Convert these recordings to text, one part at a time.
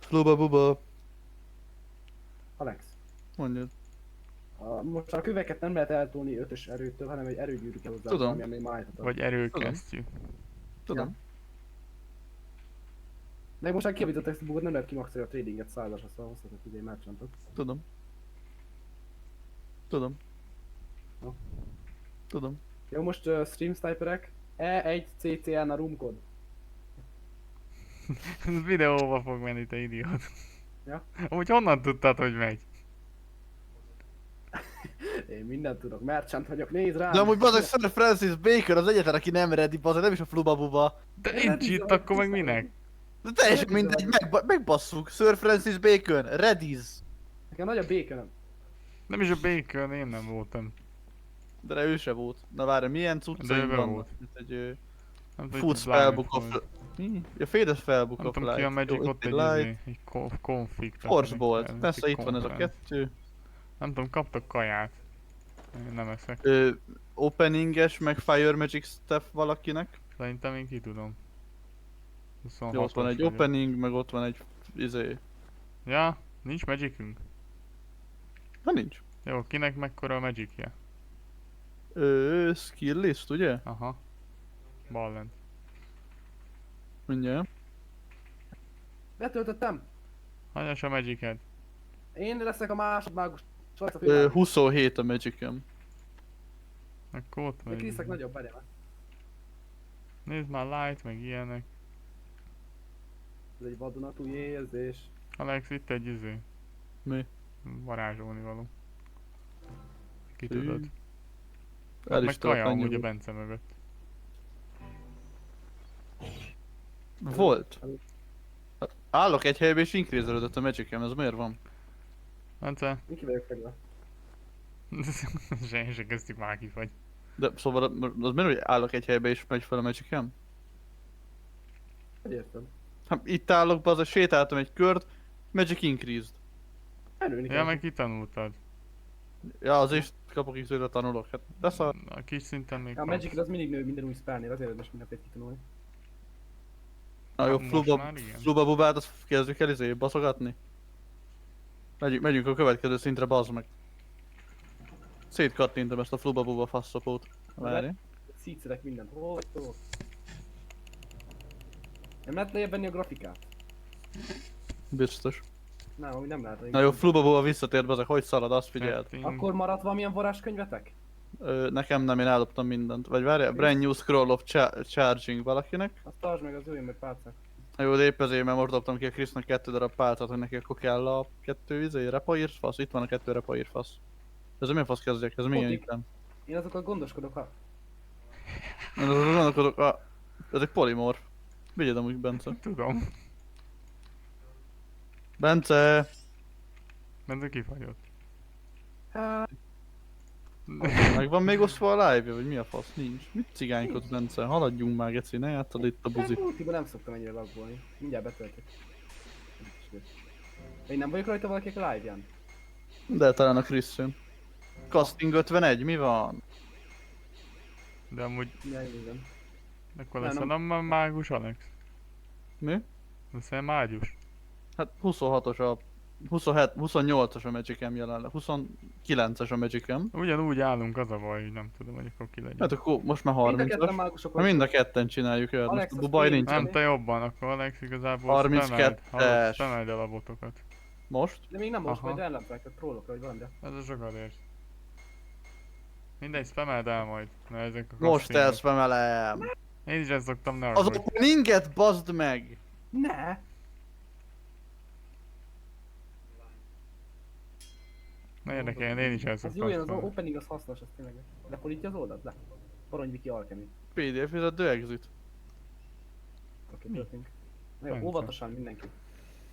Fluba buba. Alex. Mondjad. Most a köveket nem lehet eltolni 5-ös erőtől, hanem egy erőgyűrű kell hozzá, Tudom. valami, ami májtat ad. Vagy erőkesztyű. Tudom. Meg most már kiavítottak ezt a bugot, nem lehet kimaxolni a tradinget 100-as, aztán hozhatok ide egy merchantot. Tudom. Tudom. No. Tudom. Jó, most stream sniperek. E1CCN a room code. Ez videóba fog menni, te idiót. Ja. Amúgy honnan tudtad, hogy megy? Én mindent tudok, merchant vagyok, nézd rám! De amúgy bazeg Sir Francis Bacon az egyetlen, aki nem ready, bazeg, nem is a Fluba buba. De nincs itt, akkor meg minek? De teljesen mindegy, megbasszuk. Sir Francis Bacon, readies. Nekem nagy a békönöm. Nem is a Bacon, én nem voltam. De ő se volt. Na várj, milyen De cuccaim ő vannak? volt. Mint egy Nem tudom, food itt spellbook bármit of... volt. Mi? Ja, Faded spellbook Nem of tudom ki a light. Magic, Jó, ott itt egy light. izé, egy config. Force bolt. Persze itt van ez a conference. kettő. Nem tudom, kaptak kaját. Én nem eszek. Openinges, meg Fire Magic Staff valakinek. Szerintem én ki tudom. Jó, ott van 26-os egy vagyok. opening, meg ott van egy izé. Ja, nincs magicünk? Ha nincs. Jó, kinek mekkora a magicje? Skill list, ugye? Aha. Ballent. Mindjárt. Betöltöttem! Hanyas a magiced? Én leszek a másodmágus. Sajt a főmágus. 27 a magicem. Akkor ott De vagy. Krisznek nagyobb, várjál már. Nézd már light, meg ilyenek. Ez egy vadonatúj érzés. Alex, itt egy izé. Mi? Varázsolni való. Ki Hű. tudod? El is Meg tudok kaja amúgy a annyi. Bence mögött. Volt. Állok egy helybe és increase-elődött a magicem, ez miért van? Bence? Én ki vagyok fegyve. Én se kezdtük már ki vagy. De szóval az miért, hogy állok egy helybe és megy fel a magicem? Hogy érted? Hát itt állok, bazza, sétáltam egy kört, magic increased. Erőni Ja, kell. meg kitanultad. Ja, az is kapok XP-re tanulok, hát de szar. A kis szinten még A Magic az mindig nő minden új spellnél, azért érdemes mindenféle kitanulni. Na jó, Most Fluba, már igen. Fluba bubát, azt kezdjük el izé, baszogatni. Megyünk a következő szintre, bazd meg. Szétkattintom ezt a Fluba buba faszopót. Várj. Szítszerek mindent. Hol vagytok? Nem lehet lejjebb venni a grafikát? Biztos. Nem, amúgy nem lehet. Na jó, Fluba buba visszatért, bazeg, hogy szalad, azt figyeld. Setting. Akkor maradt valamilyen varázskönyvetek? Nekem nem, én eldobtam mindent. Vagy várjál, Brand New Scroll of Charging valakinek. Azt tartsd meg, az jöjjön meg pálcák. Na jó, de épp ezért, mert most dobtam ki a Krisznak 2 darab pálcát, hogy neki akkor kell a 2 izé, repaírt fasz. Itt van a 2 repaírt fasz. Ez milyen fasz kezdjek? Ez milyen Potik. item? Én azokkal gondoskodok, ha... Én azon gondolkodok, ez egy polimorf. Vigyed amúgy, Bence. Tudom. Bence! Bence kifagyott. Hát... Meg van még osztva a live vagy mi a fasz? Nincs. Mit cigánykodsz, Bence? Haladjunk már, geci, ne játszad itt a buzi. Multiban nem szoktam ennyire laggolni. Mindjárt betöltök. Én nem vagyok rajta valaki a live-ján. De talán a Christian. Casting 51, mi van? De amúgy, Ja, igen. akkor Nem, leszel nem. nem mágus, Alex? Mi? Leszel mágyus? Hát 26-os a... 27, 28-as a Magicem jelenleg, 29-es a Magicem. Ugyanúgy állunk, az a baj, hogy nem tudom, hogy akkor ki legyen. Hát akkor most már Mind a ketten 30-as. mágusok Na mind a ketten csináljuk el, most Alex, a az bubaj én- nincs. Nem, te jobban, akkor Alex igazából 32-es. spameld el a botokat. Most? De még nem most, Aha. majd ellentrek a trollokra, vagy valamire. Ez a zsagadér. Mindegy, spameld el majd. Na, ezek a Most castingok. elszpemelem. Én is ezt szoktam, ne Az aggódj. openinget bazd meg! Ne! Ne érdekeljen, én is ezt Ez szoktam. jó, jön, az spammelni. opening az hasznos, ez tényleg. Lefordítja az oldalt? Le. Aranyviki Alchemy. PDF is a do exit. Oké, Mi? történünk. Na jó, Bence. óvatosan mindenki.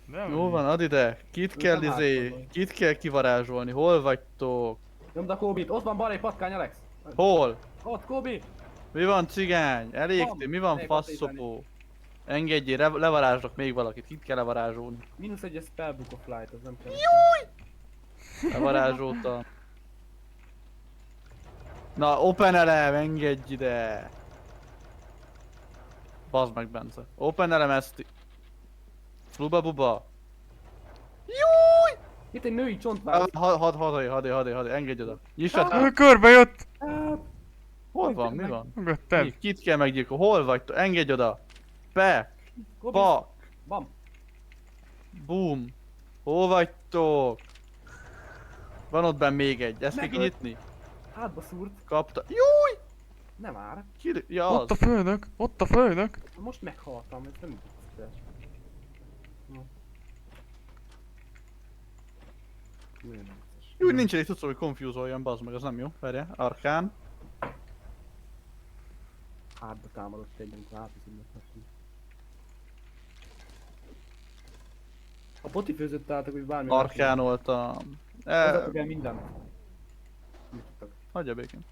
De Jó van, add ide. Kit kell nem izé, átgondolj. kit kell kivarázsolni, hol vagytok? Nyomd a Kóbit, ott van balé patkány, Alex! Hol? Ott, Kóbi! Mi van cigány? Elégtél, Van. mi van Elég faszopó? Engedjél, levarázslak még valakit, kit kell levarázsolni? Minusz egy Spellbook of Light, az nem kell. Levarázsoltam. Na, open elem, engedj ide! Bazd meg, Bence. Open elem ezt... Fluba buba. Itt egy női csontváz. Hadd, engedj oda. Nyissad. Körbe jött! Hol van, mi van? Mögötted. Kit kell meggyilkolni? Hol vagy? Engedj oda. Back. Gobi. Pak. Bam. Boom. Hol vagytok? Van ott benn még egy. Ezt kell Megölt. kinyitni? Hátba szúrt. Kapta. Júj! Nem már. Ja, Ott a az. főnök! Ott a főnök! Most meghaltam, ez nem vicces. No. Nagyon vicces. Úgy nincsen egy tudszó, hogy confuse-oljon, bazd meg, az nem jó. Várjál, Arkán. Hátba támadott egy, amikor átviszünk megtettem. A poti főzött álltak, hogy bármi. Arkánoltam. Hozzátok el mindent. Mit tudtak? Hagyja békén.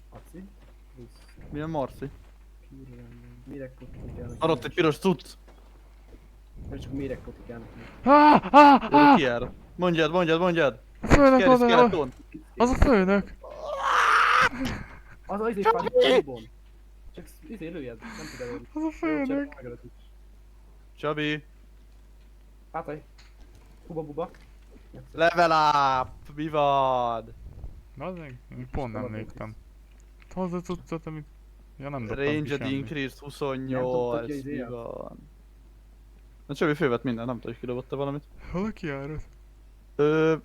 Aci? Plusz. Milyen Marci? Méregpoti kell. Adott egy piros cucc. Csak méregpoti kell. Ő kiáll. Mondjad. A főnök Scary oda! skeleton. Az a főnök! Az is fájlibon. Csak lőjed, nem tud előni. Az a főnök! Csabi. Átaj. Buba. Level up! Mi van? Bazzeg? Én pont nem léptem. Hozz a cuccot, amit... Ja, nem dobtam ki Ranged semmit. increased Nem tudtad, 28. hogy Mi az van? Na Csabi fővett minden, nem tudom, hogy kidobott-e valamit. Hol a kiárat?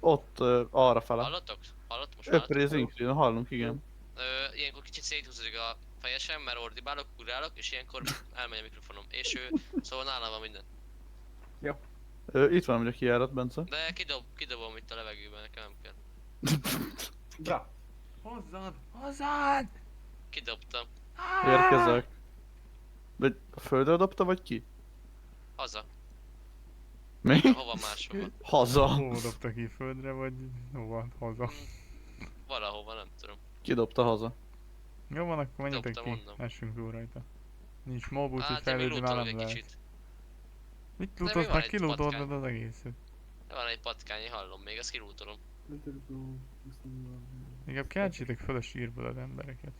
Ott, arra fele. Hallottok? Hallott most Raise increase, hallunk, igen. Ilyenkor kicsit széthúzódik a fejesem, mert ordibálok, kurálok, és ilyenkor elmegy a mikrofonom. És szóval nálam van minden. Itt van ugye a kijárat, Bence. De kidobom itt a levegőben, nekem nem kell. Bra. Hozzad! Kidobtam. Érkezek. Vagy a földre dobta, vagy ki? Haza. Mi? Hova máshova. Haza. Hova dobta ki, földre, vagy hova? Haza. Valahova, nem tudom. Kidobta haza. Jó van, akkor menjetek Dobtam, ki. mondom. Essünk túl rajta. Nincs mob, úgyhogy Hát én még fejlődni már lootolok nem egy lehet. kicsit. Mit De még lootolsz van meg? egy Kilootold patkány. az egészet. Van egy patkányi hallom még, ezt kilútolom. Inkább keltsétek fel a sírból az embereket.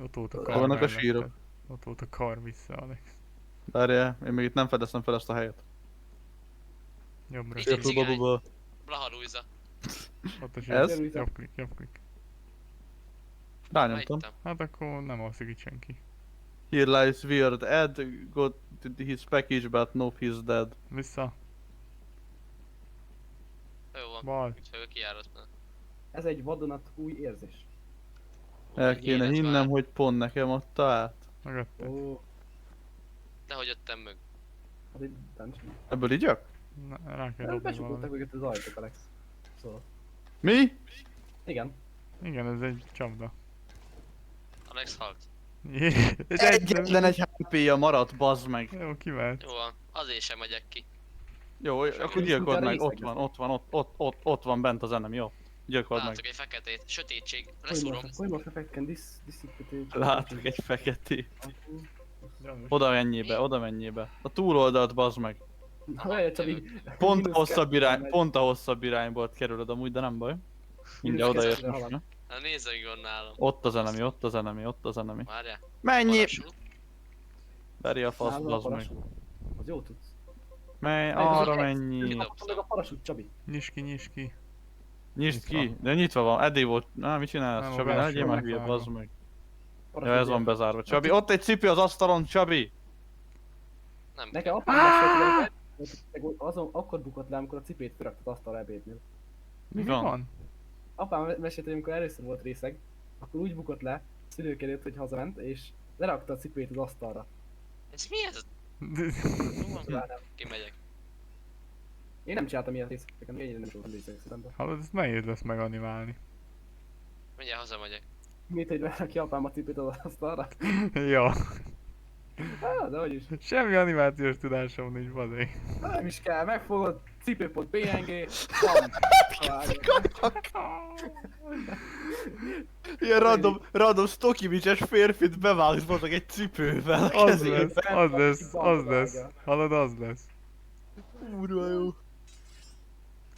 Ott volt a Hol kar vannak a melletted. sírok? Ott volt a kar vissza, Alex. Várjál, én még itt nem fedeztem fel ezt a helyet. Jobbra. Itt egy cigány. Buba. Blaharújza. Ott a Ez? sír. Jobb klik. Rányomtam. Hagytam. Hát akkor nem alszik itt senki. Here lies weird. Ed got his package but no he's dead. Vissza. Jó van. Bal. Úgyhogy ő kiárat már. Ez egy vadonat új érzés. El kéne Élet hinnem, vár. hogy pont nekem adta át. Mögötted. Ó, Nehogy jöttem meg. az egy dungeon. Ebből igyak? Na, rá kell dobni Becsukottak valamit. őket az ajtók, Alex. Szóval. Mi? Igen. Igen, ez egy csapda. Alex halt. És Egyetlen egy HP-ja maradt, bazd meg. Jó, kivált. Jó van. Azért sem megyek ki. Jó, akkor gyilkold meg, ott van bent az enemy, jó? Gyilkold meg. Látok egy feketét. Sötétség. Hogy Leszúrom. most effect can dissipate. Látok egy feketét. Oda menjébe. A túloldalt, bazd meg. Várj, csak így... Pont -2 a hosszabb irányból kerülöd amúgy, de nem baj. Mindjárt -2 odaértünk. halad. Ja. Na nézzük, mi van nálam. Ott az enemy. Várjál. Mennyi? Parasút. Veri a fasz, Nálam a bazd meg. parasút. Az jó tudsz. Menj, az arra egy- mennyi. Kaptam meg a parasút, Csabi. Nyisd ki. Nyisd ki, de nyitva van, eddig volt. Na, mit csinálsz? Nem, a Csabi, ne belső legyél már megvágom. hülye, bazd meg. Parasút Ja, ez van ilyen. bezárva. Csabi, ott egy cipő az asztalon, Csabi! Nem Nekem kell. apám mesélt, hogy azon akkor bukott le, amikor a cipét fölraktat asztalra ebédnél. Mi van? Apám mesélt, hogy amikor először volt részeg, akkor úgy bukott le, szülők előtt, hogy hazament, és lerakta a cipőt az asztalra. Ez mi ez? Jó van. Szóval nem. Kimegyek. Én nem csináltam ilyen részeket, ennyire nem tudom részeg szerintem. Hallod, ez nehéz lesz meganimálni. Mindjárt hazamegyek. Mint hogy lerakja apám a cipőt az asztalra. Ja. De hogy is. Semmi animációs tudásom nincs, bazeg. Nem is kell, megfogod, cipő.png, bam! Ilyen random Stokivicses férfit bevágsz bazeg egy cipővel a Az lesz, kezébe. az lesz. Hallod, az lesz. Kurva jó.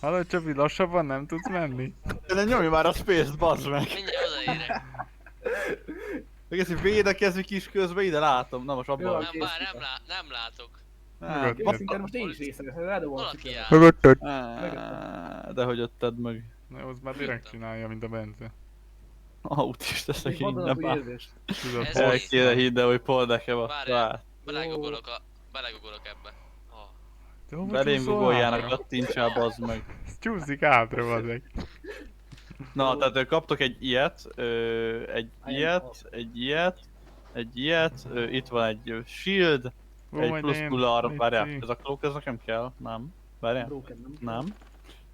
Hallod, Csabi, lassabban nem tudsz menni? De nyomj már a space-t, bazd meg. Mindjárt odaérek. Meg ezt így védekezik is közben, ide látom. Na most abban Jó, vagy. Nem, bár nem látok. Hát, Mögötted. Szinte most én is részeg, ledobom a Valaki cipőmet. áll. Mögötted. de hogy ötted meg. Na, az már direkt csinálja, mint a Bence. Autista Egy szegény, nem vadonatúj áll. érzés. Tudod, Ez El mi? kéne hidd el, hogy pol nekem a Várjál. Belegugolok ebbe. Oh. De hova Belém csúszol googoljának, hátra? kattintsál, bazd meg. Ez csúszik hátra, bazeg. Na, tehát kaptok egy ilyet, egy ilyet, itt van egy shield, Ó, egy majd plusz én, kullar, várjál, Lici. ez a cloak, ez nekem kell? Nem. Várjál? Broken, nem?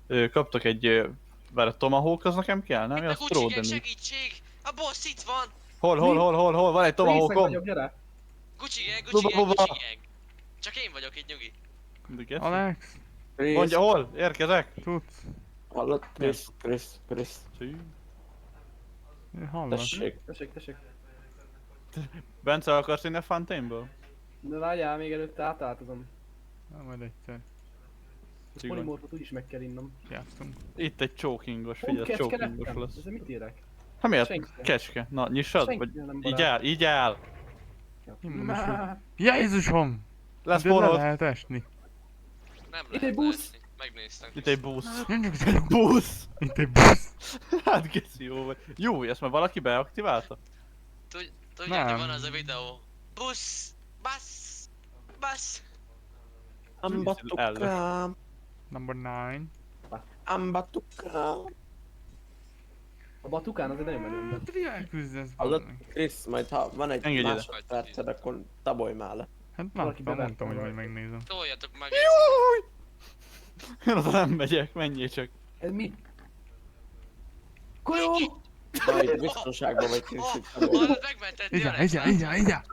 Nem. Kaptok egy, várjál, tomahawk, az nekem kell? Nem? Ja, A az Gucci gang, Trodeni. segítség! A boss itt van! Hol, van egy Részeg tomahawkom? vagyok, gyere! Gucci gang, Hova? Gucci gang. Csak én vagyok itt, nyugi. Alex, Mondja, hol? Érkezek? tudsz? Hallott? Krisz. Hallod? Tessék. Tessék. Bence, akarsz inni a Fountainből? De várjál, még előtte átáltozom. Na, majd egyszer. A polimorfot úgyis meg kell innom. Játszunk. Itt egy chokingos, Pont figyelj, kecske chokingos lettem. lesz. Ezzel mit érek? Hát miért? Senki. Kecske. Na, nyissad? Senki Vagy nem így barát. áll, így áll. Jézusom! Lesz De le forrod. lehet esni. Nem Itt lehet egy busz. leesni. Megnéztem. Itt egy busz. Itt Busz! egy busz. Hát geci jó vagy. Jó, ezt már valaki beaktiválta? Tudjátok, Nem. van az a videó. Busz! Basz! Amba tukám. Number 9. Amba tukám. A batukán azért nagyon menő ember. Tudja, elküzdesz. Hallott? Krisz, majd ha van egy Engedj ide. másodperced, akkor tabolj már le. Hát Valaki láttam, bevette mondtam, hogy majd rajta. megnézem. Toljatok meg! Én oda nem megyek, menjél csak. Ez mi? Kolyó! Na, itt biztonságban vagy Krisz, itt tabolj. Hallod, megmentettél Igya, Alex, igya, látod? igya, igya!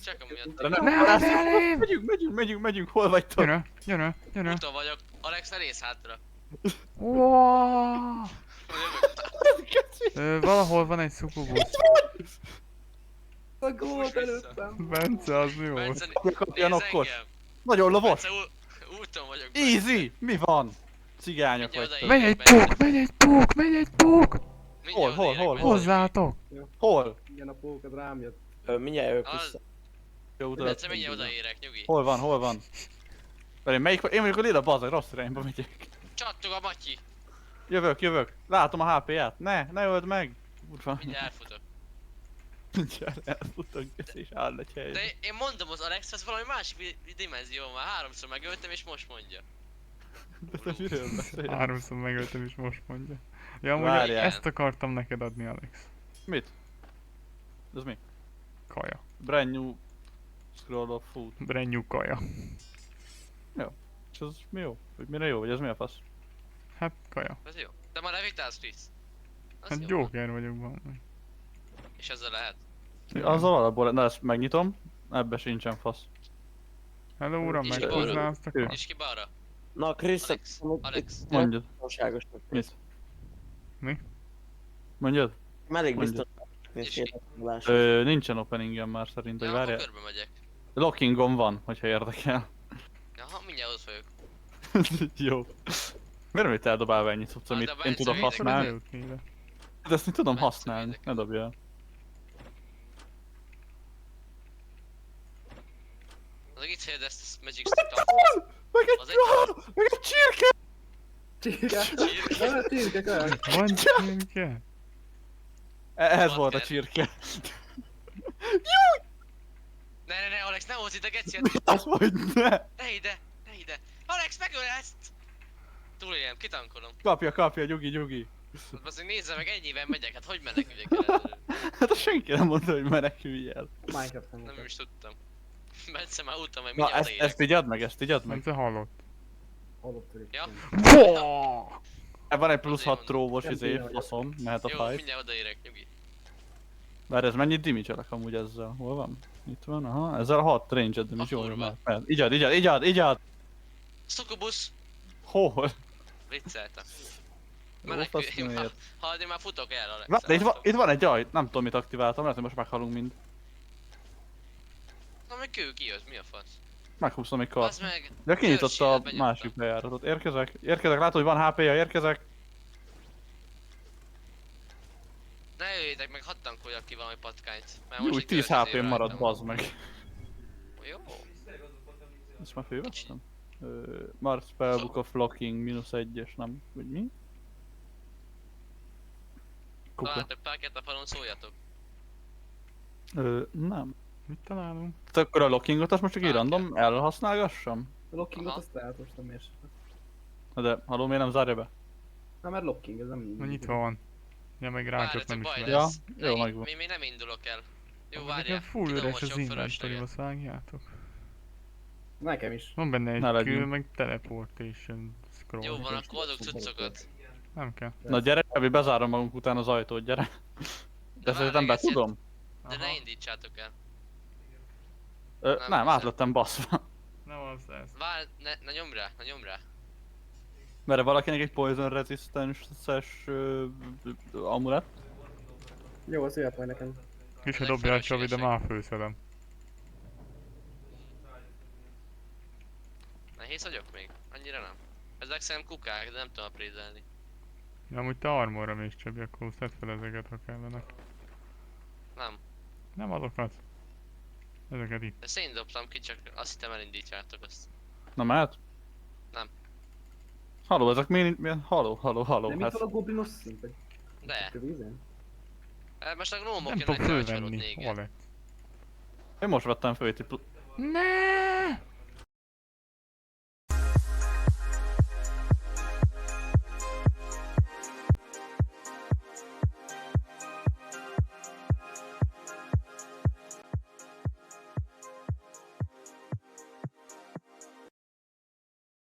Csak amiatt. De nem, Ne, Alex, ne, megyünk, hol vagytok? Gyere. Úton vagyok. Alex, elész hátra. Wow. Jövök. Valahol van egy szukubusz. A gólt előttem! Bence, az jó. Bence, Kapja nézz nokkot. engem. Nagyon lovos. Bence, úton vagyok. Bence. Easy! Mi van? Cigányok Mindjárt vagytok. Megy egy pók! Mindjárt Hol? odaérek, Bence. Hozzátok! Hol? Igen, a pók, az rám jött. Mindjárt jövök Az- vissza. Jó utat. Bence, mindjárt odaérek, nyugi. Hol van? Várj, én vagyok a lila bazag, rossz irányba megyek. Csattog a Matyi. Jövök. Látom a HP-ját. Ne öld meg. Urva. Mindjárt elfutok. Mindjárt elfutok, és áll egy helyre. De én mondom az Alex, az valami másik dimenzió, már háromszor megöltem és most mondja. De te miről beszélsz? Háromszor megöltem és most mondja. Ja, amúgy Várjál. ezt akartam neked adni, Alex. Mit? Ez mi? Kaja. Brand new scroll of food. Brand new kaja. És ez mi jó? Vagy mire jó? Vagy ez mi a fasz? Hát kaja. Ez jó. De már levitálsz, Krisz. Az Hát jó. Joker vagyok valami. És ezzel lehet. Azzal alapból, na ezt megnyitom. Ebbe sincsen fasz. Hello uram, És ki meghúzná azt a Ő. kart? És ki balra? Na, Krisz, Alex, Alex. Mondjad. biztonságosnak. Krisz. Mit? Mi? Mondjad? Elég Mondjad. biztonságos. Nincsen openingem már szerint, hogy Ja, akkor várjál. körbe megyek. Lockingon van, hogyha érdekel. Jaha, mindjárt ott vagyok. Jó. Miért mit eldobálva ennyit cucc, Hát, amit de én Bence tudom védek. használni? Bejutni ide. De ezt én tudom Bence használni, védek. ne dobj el. Az itt helyed ezt a Magic Stick-t. Meg Az egy egy- meg egy csirke! Csirke! Nem, csirke, kölyök! Van csirke? Ez Van volt a kell. csirke. Ne, Alex, ne hozz ide, geci, Az hogy ne! ne ide. Alex, megöl ezt! Túléljem, kitankolom. Kapja, nyugi. Azért nézze meg, ennyivel megyek, hát hogy meneküljek el előre? Hát azt senki nem mondta, hogy menekülj el. Minecraft nem Nem is tudtam. Bence már úton, meg Na, mindjárt ezt odaérek. így add meg, ezt így add meg. Bence hallott. Hallott tőlük. Ja? Van egy plusz Azért 6 tróvos Nem izé, tudom, faszom, mehet a Jó, fight. mindjárt odaérek, nyugi. Bár ez mennyit damage-elek amúgy ezzel? Hol van? Itt van, aha. Ezzel a 6 range damage, A jól kurva. mehet. Így add! Szukubusz! Hol? Vicceltem. Jó, Menekülj, fasz, miért? ha én már futok el, Alex. Várj, látom. itt van egy ajt, nem tudom mit aktiváltam, lehet, hogy most meghalunk mind. Na, meg ő kijött, mi a fasz? Meghúztam egy Az kart. meg! De kinyitotta a Őrséget másik bejáratot. Érkezek, látom, hogy van HP-ja, érkezek. Ne jöjjétek meg, hadd tankoljak ki valami patkányt. Mert Jó, most hogy itt 10 körözés HP-n marad, rajtam. bazd meg. Jó. Ezt már fővettem? Mars Spellbook of Locking, -1-es, nem? Vagy mi? Kuka. Találtok páket a falon, szóljatok. Nem. Mit találunk? Tehát akkor a lockingot azt most csak így Páket. random elhasználgassam? A lockingot Aha. azt lehet most nem érsz. Na de, haló, miért nem zárja be? Na mert locking, ez nem így. Na nyitva van. Ja, meg rákot nem Várjatok, is baj lehet. Ja, lesz. jó, Ne- megvan. Még nem indulok el. Jó, Nekem várjál. full Kidobom üres a az sok inventory-ba, fölösleget. vágjátok. Nekem is. Van benne Ne egy legyünk. kő, meg teleportation scroll. Jó van, akkor adok cuccokat. Nem kell. Na gyere, Ebi, bezárom magunk után az ajtót, gyere. De szerintem be várj, tudom. De ne indítsátok el. Nem, nem át hiszem. lettem baszva. Nem az ez. Várj, ne nyomd rá, ne nyomd rá. Mert valakinek egy poison resistance-es amulett. Jó, az jöhet majd nekem. És ha Ezek dobja a Csavi, de feleslegesek. már főszedem. Nehéz vagyok még? Annyira nem. Ezek szerintem kukák, de nem tudom aprézelni. Ja, amúgy te armorra mész, Csabi, akkor szedd fel ezeket, ha kellenek. Nem. Nem azokat. Ezeket itt. Ezt én dobtam ki, csak azt hittem elindítjátok azt. Na mehet? Nem. Haló, ezek miért... Haló, De mit hát... van a goblinos szint? Vagy De. kövízen? Most a gnómok Nem jönnek tudok rá, hogy halott fölvenni. néget. Hol lett? Én most vettem föl itt. Ne!